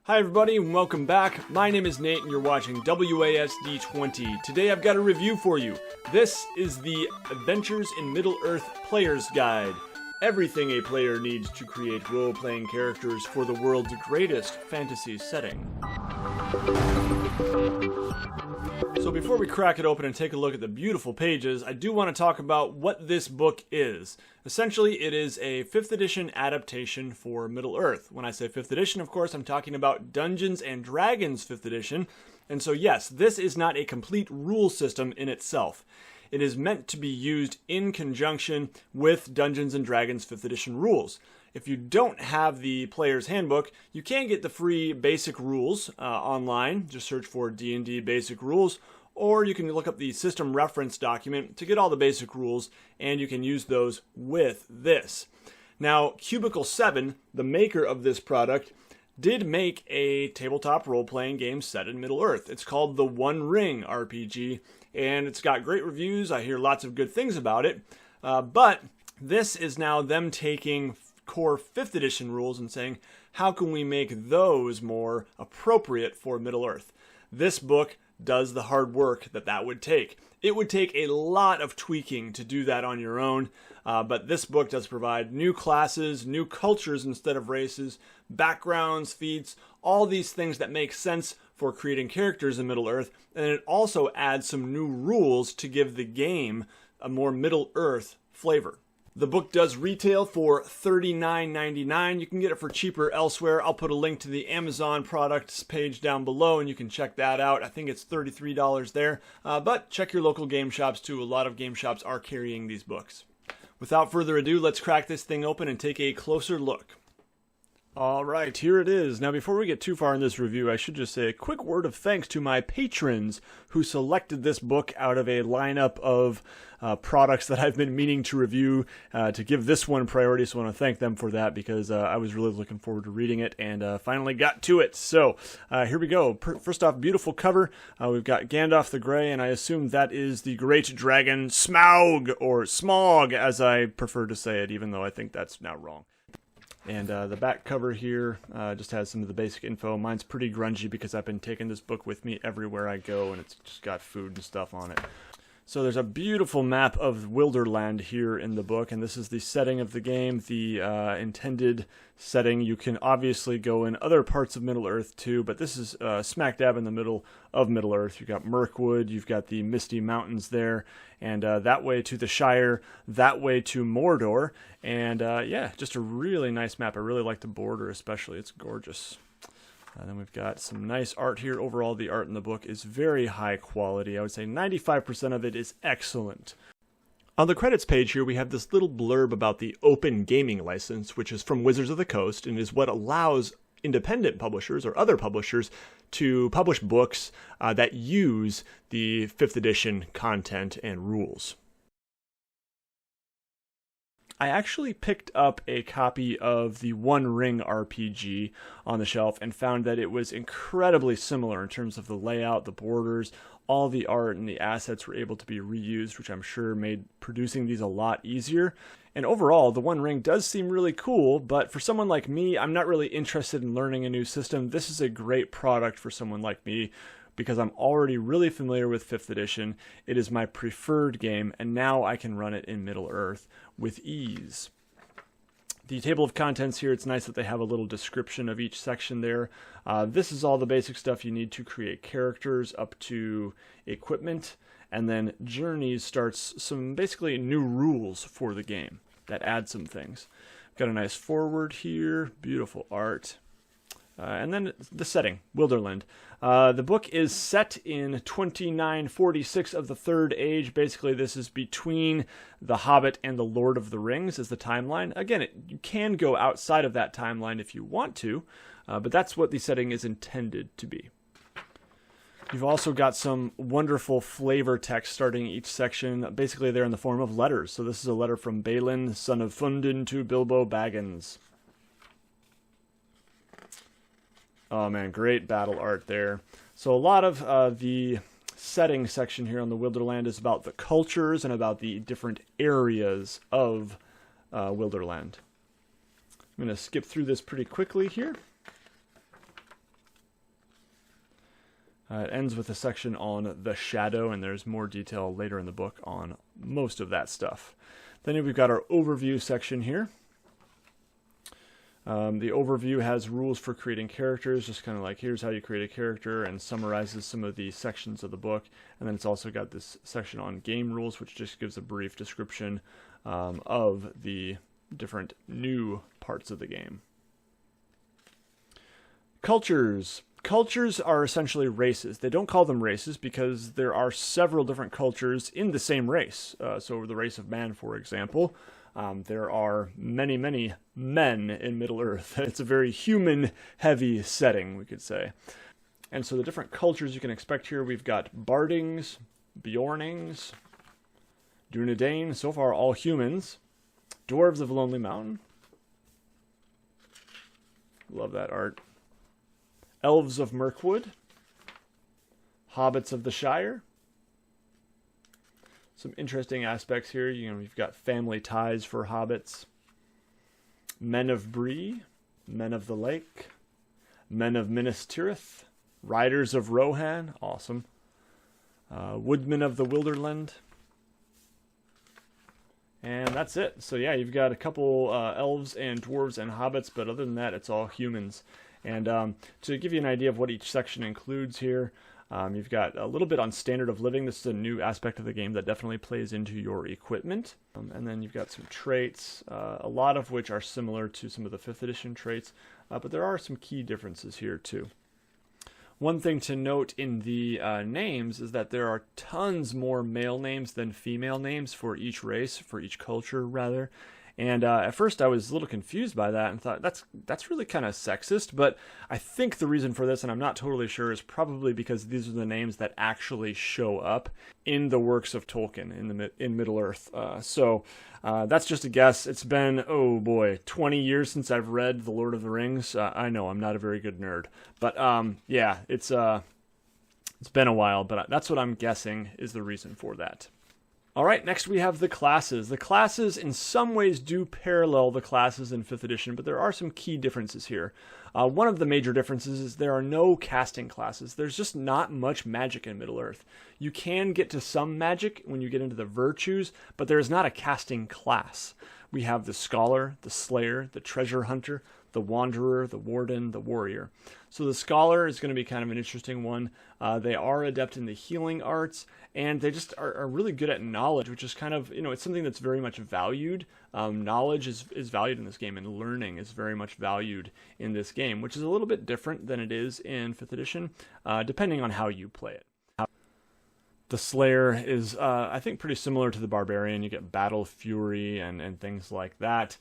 Hi everybody and welcome back. My name is Nate and you're watching WASD 20. Today I've got a review for you. This is the Adventures in Middle-earth Player's Guide. Everything a player needs to create role-playing characters for the world's greatest fantasy setting. So before we crack it open and take a look at the beautiful pages, I do want to talk about what this book is. Essentially, it is a 5th edition adaptation for Middle-earth. When I say 5th edition, of course, I'm talking about Dungeons & Dragons 5th edition. And so yes, this is not a complete rule system in itself. It is meant to be used in conjunction with Dungeons & Dragons 5th edition rules. If you don't have the player's handbook, you can get the free basic rules online. Just search for D&D basic rules, or you can look up the system reference document to get all the basic rules, and you can use those with this. Now, Cubicle 7, the maker of this product, did make a tabletop role-playing game set in Middle-earth. It's called the One Ring RPG, and it's got great reviews. I hear lots of good things about it, but this is now them taking core 5th edition rules and saying, how can we make those more appropriate for Middle-earth? This book does the hard work that would take. It would take a lot of tweaking to do that on your own, but this book does provide new classes, new cultures instead of races, backgrounds, feats, all these things that make sense for creating characters in Middle-earth, and it also adds some new rules to give the game a more Middle-earth flavor. The book does retail for $39.99. You can get it for cheaper elsewhere. I'll put a link to the Amazon products page down below and you can check that out. I think it's $33 there, but check your local game shops too. A lot of game shops are carrying these books. Without further ado, let's crack this thing open and take a closer look. Alright, here it is. Now before we get too far in this review, I should just say a quick word of thanks to my patrons who selected this book out of a lineup of products that I've been meaning to review to give this one priority, so I want to thank them for that because I was really looking forward to reading it and finally got to it. So here we go. First off, beautiful cover. We've got Gandalf the Grey, and I assume that is the great dragon Smaug, or Smog as I prefer to say it, even though I think that's now wrong. And the back cover here just has some of the basic info. Mine's pretty grungy because I've been taking this book with me everywhere I go, and it's just got food and stuff on it. So there's a beautiful map of Wilderland here in the book, and this is the setting of the game, the intended setting. You can obviously go in other parts of Middle-earth too, but this is smack dab in the middle of Middle-earth. You've got Mirkwood, you've got the Misty Mountains there, and that way to the Shire, that way to Mordor, and yeah, just a really nice map. I really like the border especially. It's gorgeous. And then we've got some nice art here. Overall, the art in the book is very high quality. I would say 95% of it is excellent. On the credits page here, we have this little blurb about the Open Gaming License, which is from Wizards of the Coast and is what allows independent publishers or other publishers to publish books that use the 5th edition content and rules. I actually picked up a copy of the One Ring RPG on the shelf and found that it was incredibly similar in terms of the layout, the borders, all the art and the assets were able to be reused, which I'm sure made producing these a lot easier. And overall, the One Ring does seem really cool, but for someone like me, I'm not really interested in learning a new system. This is a great product for someone like me, because I'm already really familiar with 5th edition. It is my preferred game, and now I can run it in Middle-earth with ease. The table of contents here, it's nice that they have a little description of each section there. This is all the basic stuff you need to create characters up to equipment, and then Journeys starts some basically new rules for the game that add some things. Got a nice foreword here, beautiful art. And then the setting, Wilderland. The book is set in 2946 of the Third Age. Basically, this is between The Hobbit and The Lord of the Rings is the timeline. Again, you can go outside of that timeline if you want to, but that's what the setting is intended to be. You've also got some wonderful flavor text starting each section. Basically, they're in the form of letters. So this is a letter from Balin, son of Fundin, to Bilbo Baggins. Oh man, great battle art there. So a lot of the setting section here on the Wilderland is about the cultures and about the different areas of Wilderland. I'm going to skip through this pretty quickly here. It ends with a section on the shadow, and there's more detail later in the book on most of that stuff. Then we've got our overview section here. The overview has rules for creating characters, just kind of like here's how you create a character, and summarizes some of the sections of the book. And then it's also got this section on game rules, which just gives a brief description of the different new parts of the game. Cultures. Cultures are essentially races. They don't call them races because there are several different cultures in the same race. So the race of man, for example, there are many, many men in Middle-earth. It's a very human-heavy setting, we could say. And so the different cultures you can expect here, we've got Bardings, Bjornings, Dunedain, so far all humans, Dwarves of Lonely Mountain. Love that art. Elves of Mirkwood, Hobbits of the Shire. Some interesting aspects here. You've got family ties for hobbits. Men of Bree, Men of the Lake, Men of Minas Tirith, Riders of Rohan, awesome. Woodmen of the Wilderland. And that's it. So yeah, you've got a couple elves and dwarves and hobbits, but other than that, it's all humans. And to give you an idea of what each section includes here, you've got a little bit on standard of living. This is a new aspect of the game that definitely plays into your equipment. And then you've got some traits, a lot of which are similar to some of the 5th edition traits, but there are some key differences here too. One thing to note in the names is that there are tons more male names than female names for each race, for each culture rather. And at first I was a little confused by that and thought that's really kind of sexist, but I think the reason for this, and I'm not totally sure, is probably because these are the names that actually show up in the works of Tolkien in Middle-earth. So that's just a guess. It's been, oh boy, 20 years since I've read The Lord of the Rings. I know I'm not a very good nerd, but yeah, it's been a while, but that's what I'm guessing is the reason for that. All right, next we have the classes. The classes in some ways do parallel the classes in 5th edition, but there are some key differences here. One of the major differences is there are no casting classes. There's just not much magic in Middle-earth. You can get to some magic when you get into the virtues, but there is not a casting class. We have the Scholar, the Slayer, the Treasure Hunter, the Wanderer, the Warden, the Warrior. So the Scholar is going to be kind of an interesting one. They are adept in the healing arts, and they just are really good at knowledge, which is kind of, it's something that's very much valued. Knowledge is valued in this game, and learning is very much valued in this game, which is a little bit different than it is in 5th edition, depending on how you play it. The Slayer is, I think, pretty similar to the Barbarian. You get battle fury and things like that.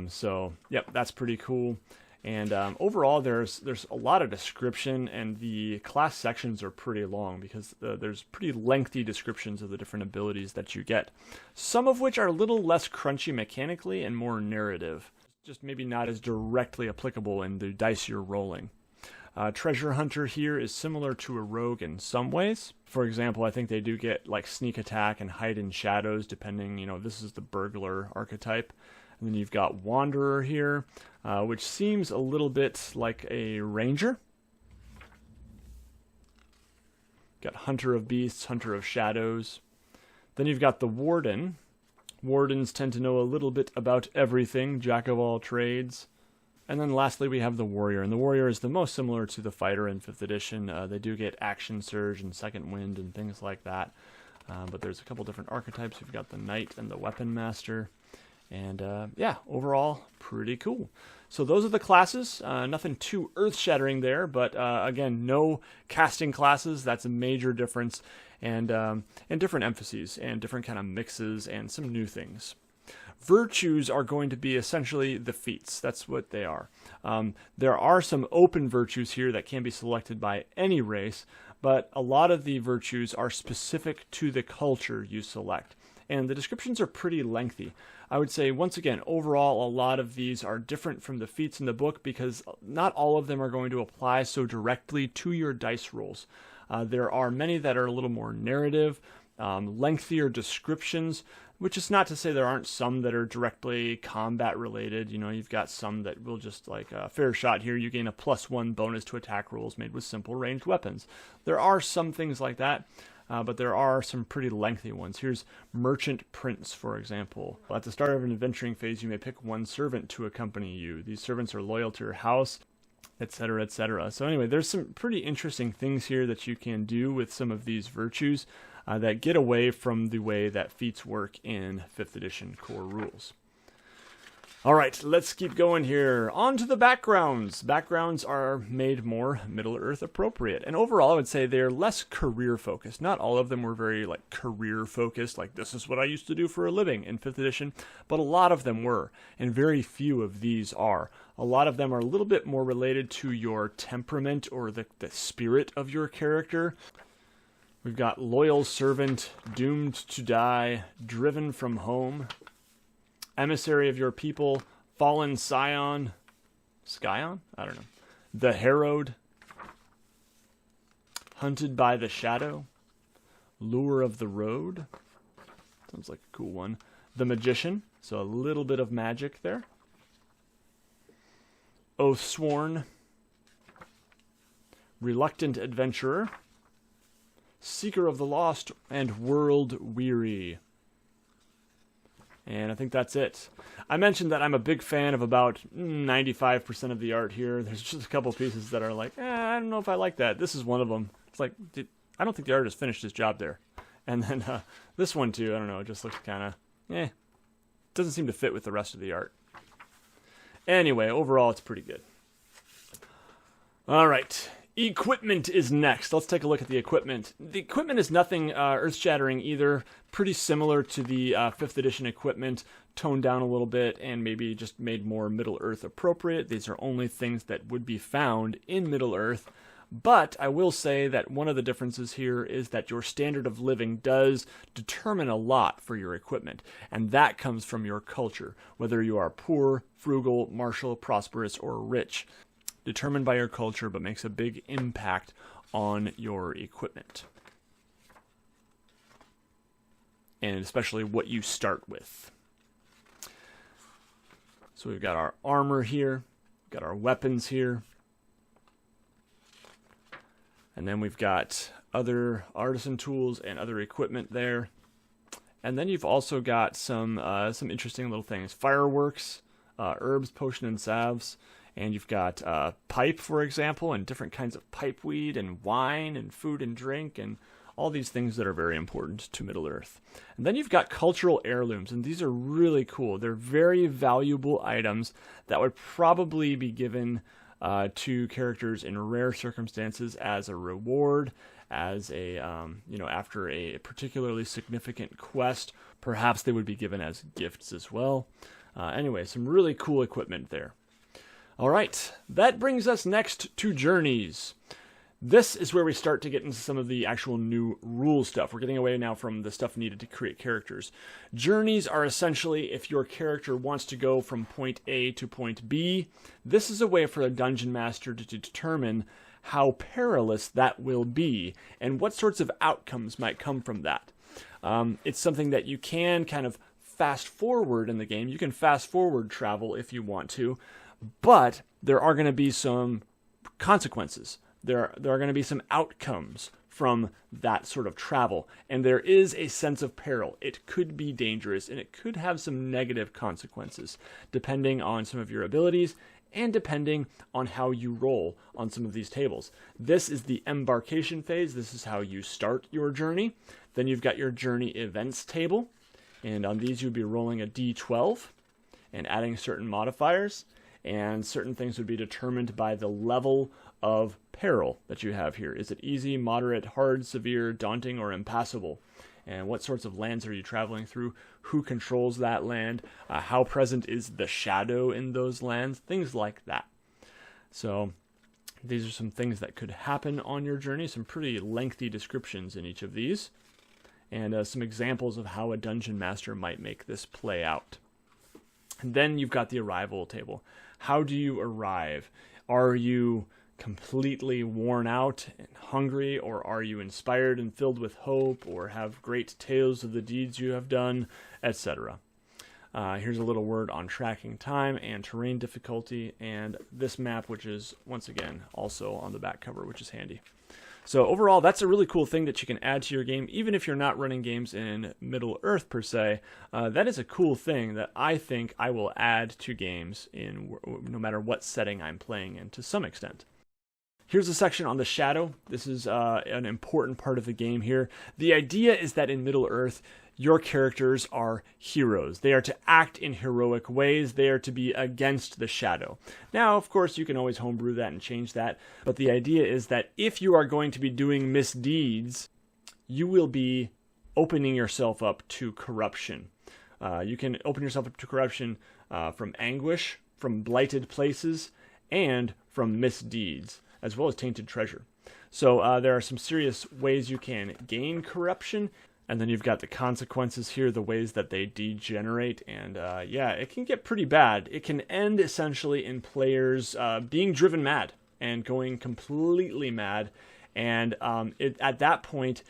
So, yep, that's pretty cool. And overall, there's a lot of description, and the class sections are pretty long because there's pretty lengthy descriptions of the different abilities that you get. Some of which are a little less crunchy mechanically and more narrative. Just maybe not as directly applicable in the dice you're rolling. Treasure Hunter here is similar to a rogue in some ways. For example, I think they do get like sneak attack and hide in shadows, depending, this is the burglar archetype. And then you've got Wanderer here, which seems a little bit like a ranger. Got Hunter of Beasts, Hunter of Shadows. Then you've got the Warden. Wardens tend to know a little bit about everything, jack of all trades. And then lastly, we have the Warrior. And the Warrior is the most similar to the Fighter in 5th edition. They do get Action Surge and Second Wind and things like that. But there's a couple different archetypes. You've got the Knight and the Weapon Master. And yeah, overall, pretty cool. So those are the classes. Nothing too earth-shattering there, but again, no casting classes. That's a major difference, and different emphases, and different kind of mixes, and some new things. Virtues are going to be essentially the feats. That's what they are. There are some open virtues here that can be selected by any race, but a lot of the virtues are specific to the culture you select. And the descriptions are pretty lengthy. I would say, once again, overall, a lot of these are different from the feats in the book because not all of them are going to apply so directly to your dice rolls. There are many that are a little more narrative, lengthier descriptions. which is not to say there aren't some that are directly combat related. You know, you've got some that will just, like fair shot here, you gain a +1 bonus to attack rolls made with simple ranged weapons. There are some things like that, but there are some pretty lengthy ones. Here's Merchant Prince, for example. At the start of an adventuring phase, you may pick one servant to accompany you. These servants are loyal to your house, etc., etc. So anyway, there's some pretty interesting things here that you can do with some of these virtues that get away from the way that feats work in 5th edition core rules. All right, let's keep going here. On to the backgrounds. Backgrounds are made more Middle-earth appropriate. And overall, I would say they're less career-focused. Not all of them were very career-focused, like this is what I used to do for a living in 5th edition, but a lot of them were, and very few of these are. A lot of them are a little bit more related to your temperament or the spirit of your character. We've got Loyal Servant, Doomed to Die, Driven from Home, Emissary of Your People, Fallen Scion, Scion? I don't know. The Harrowed, Hunted by the Shadow, Lure of the Road, sounds like a cool one, The Magician, so a little bit of magic there, Oathsworn, Reluctant Adventurer, Seeker of the Lost, and World Weary. And I think that's it. I mentioned that I'm a big fan of about 95% of the art here. There's just a couple pieces that are like, I don't know if I like that. This is one of them. It's like, I don't think the artist finished his job there. And then this one too, I don't know, it just looks kind of, doesn't seem to fit with the rest of the art. Anyway, overall it's pretty good. All right. Equipment is next. Let's take a look at the equipment. The equipment is nothing earth-shattering either. Pretty similar to the 5th edition equipment, toned down a little bit and maybe just made more Middle-earth appropriate. These are only things that would be found in Middle-earth. But I will say that one of the differences here is that your standard of living does determine a lot for your equipment. And that comes from your culture, whether you are poor, frugal, martial, prosperous, or rich. Determined by your culture, but makes a big impact on your equipment. And especially what you start with. So we've got our armor here, we've got our weapons here, and then we've got other artisan tools and other equipment there. And then you've also got some interesting little things. Fireworks, herbs, potion, and salves. And you've got pipe, for example, and different kinds of pipe weed and wine and food and drink and all these things that are very important to Middle-earth. And then you've got cultural heirlooms, and these are really cool. They're very valuable items that would probably be given to characters in rare circumstances as a reward, as a, after a particularly significant quest. Perhaps they would be given as gifts as well. Anyway, some really cool equipment there. All right, that brings us next to journeys. This is where we start to get into some of the actual new rule stuff. We're getting away now from the stuff needed to create characters. Journeys are essentially if your character wants to go from point A to point B. This is a way for a dungeon master to determine how perilous that will be and what sorts of outcomes might come from that. It's something that you can kind of fast forward in the game. You can fast forward travel if you want to. But there are going to be some consequences. There are going to be some outcomes from that sort of travel. And there is a sense of peril. It could be dangerous, and it could have some negative consequences, depending on some of your abilities and depending on how you roll on some of these tables. This is the embarkation phase. This is how you start your journey. Then you've got your journey events table. And on these, you'd be rolling a d12 and adding certain modifiers. And certain things would be determined by the level of peril that you have here. Is it easy, moderate, hard, severe, daunting, or impassable? And what sorts of lands are you traveling through? Who controls that land? How present is the shadow in those lands? Things like that. So these are some things that could happen on your journey. Some pretty lengthy descriptions in each of these. And some examples of how a dungeon master might make this play out. And then you've got the arrival table. How do you arrive? Are you completely worn out and hungry, or are you inspired and filled with hope, or have great tales of the deeds you have done, etc. Here's a little word on tracking time and terrain difficulty, and this map, which is, once again, also on the back cover, which is handy. So overall, that's a really cool thing that you can add to your game, even if you're not running games in Middle-earth per se. That is a cool thing that I think I will add to games in no matter what setting I'm playing in, to some extent. Here's a section on the shadow. This is an important part of the game here. The idea is that in Middle-earth, your characters are heroes. They are to act in heroic ways. They are to be against the shadow. Now, of course, you can always homebrew that and change that, but the idea is that if you are going to be doing misdeeds, you will be opening yourself up to corruption. You can open yourself up to corruption from anguish, from blighted places, and from misdeeds, as well as tainted treasure. So there are some serious ways you can gain corruption. And then you've got the consequences here, the ways that they degenerate, and yeah, it can get pretty bad. It can end essentially in players being driven mad and going completely mad, and at that point,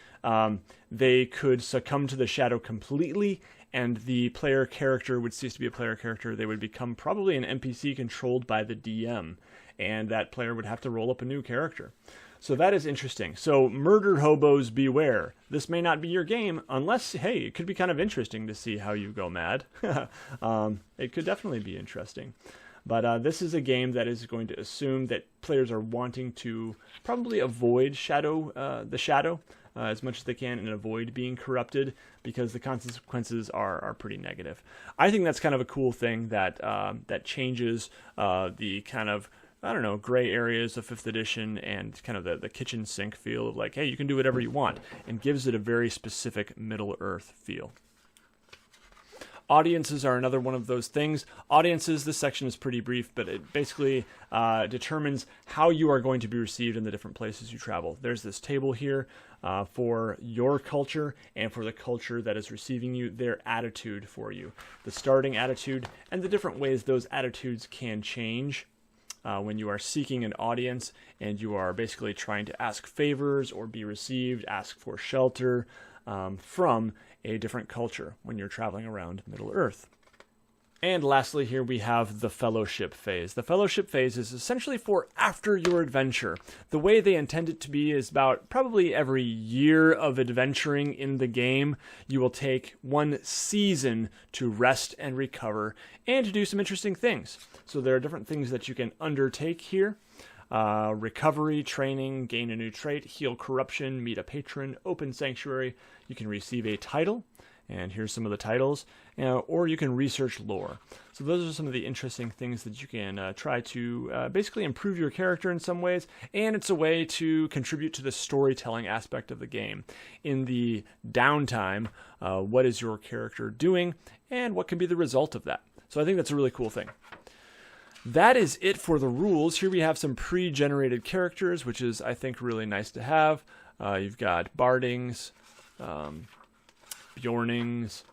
they could succumb to the shadow completely, and the player character would cease to be a player character. They would become probably an NPC controlled by the DM, and that player would have to roll up a new character. So that is interesting. So murder hobos beware. This may not be your game unless, hey, it could be kind of interesting to see how you go mad. It could definitely be interesting. But this is a game that is going to assume that players are wanting to probably avoid the shadow as much as they can and avoid being corrupted, because the consequences are pretty negative. I think that's kind of a cool thing that that changes the kind of, I don't know, gray areas of 5th edition and kind of the kitchen sink feel of like, hey, you can do whatever you want, and gives it a very specific Middle-earth feel. Audiences are another one of those things. Audiences, this section is pretty brief, but it basically determines how you are going to be received in the different places you travel. There's this table here for your culture and for the culture that is receiving you, their attitude for you. The starting attitude and the different ways those attitudes can change when you are seeking an audience and you are basically trying to ask favors or be received, ask for shelter from a different culture when you're traveling around Middle-earth. And lastly, here we have the fellowship phase. The fellowship phase is essentially for after your adventure. The way they intend it to be is about probably every year of adventuring in the game, you will take one season to rest and recover and to do some interesting things. So there are different things that you can undertake here. Recovery, training, gain a new trait, heal corruption, meet a patron, open sanctuary. You can receive a title, and here's some of the titles, or you can research lore. So those are some of the interesting things that you can try to basically improve your character in some ways, and it's a way to contribute to the storytelling aspect of the game. In the downtime, what is your character doing, and what can be the result of that? So I think that's a really cool thing. That is it for the rules. Here we have some pre-generated characters, which is, I think, really nice to have. You've got Bardings, Bjornings,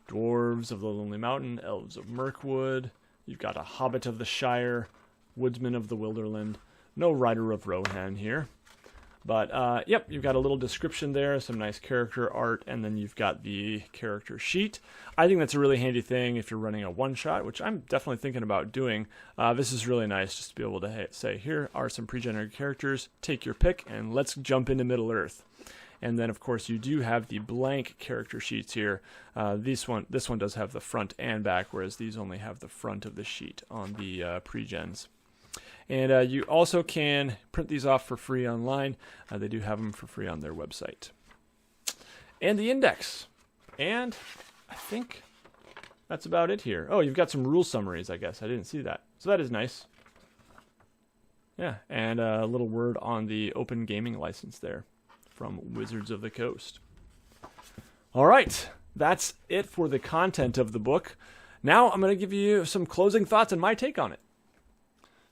Dwarves of the Lonely Mountain, Elves of Mirkwood. You've got a Hobbit of the Shire, Woodsman of the Wilderland. No Rider of Rohan here. But, yep, you've got a little description there, some nice character art, and then you've got the character sheet. I think that's a really handy thing if you're running a one-shot, which I'm definitely thinking about doing. This is really nice just to be able to say, here are some pre-generated characters, take your pick, and let's jump into Middle-earth. And then, of course, you do have the blank character sheets here. This one does have the front and back, whereas these only have the front of the sheet on the pre-gens. And you also can print these off for free online. They do have them for free on their website. And the index. And I think that's about it here. Oh, you've got some rule summaries, I guess. I didn't see that. So that is nice. Yeah, and a little word on the open gaming license there from Wizards of the Coast. All right, that's it for the content of the book. Now I'm going to give you some closing thoughts and my take on it.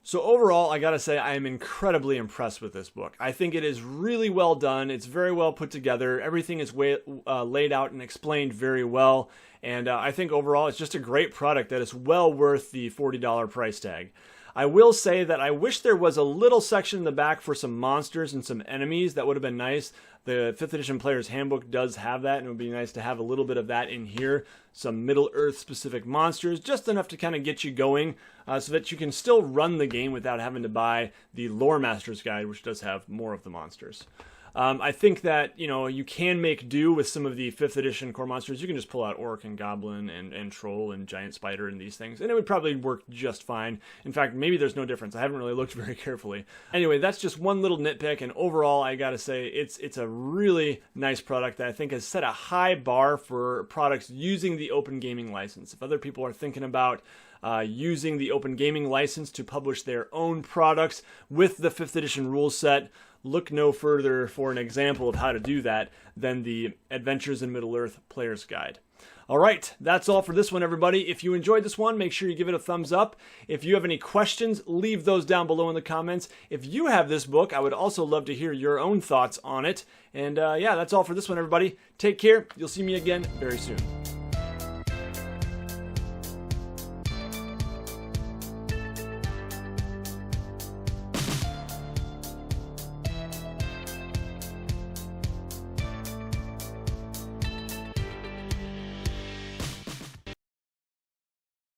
So overall, I gotta say, I am incredibly impressed with this book. I think it is really well done. It's very well put together. Everything is laid out and explained very well. And I think overall, it's just a great product that is well worth the $40 price tag. I will say that I wish there was a little section in the back for some monsters and some enemies. That would have been nice. The 5th edition Player's Handbook does have that, and it would be nice to have a little bit of that in here. Some Middle-earth specific monsters, just enough to kind of get you going, so that you can still run the game without having to buy the Lore Master's Guide, which does have more of the monsters. I think that, you know, you can make do with some of the 5th edition core monsters. You can just pull out Orc and Goblin and Troll and Giant Spider and these things, and it would probably work just fine. In fact, maybe there's no difference. I haven't really looked very carefully. Anyway, that's just one little nitpick, and overall, I gotta say, it's a really nice product that I think has set a high bar for products using the Open Gaming license. If other people are thinking about using the Open Gaming license to publish their own products with the 5th edition rule set, look no further for an example of how to do that than the Adventures in Middle-earth Player's Guide. Alright, that's all for this one, everybody. If you enjoyed this one, make sure you give it a thumbs up. If you have any questions, leave those down below in the comments. If you have this book, I would also love to hear your own thoughts on it. And yeah, that's all for this one, everybody. Take care. You'll see me again very soon.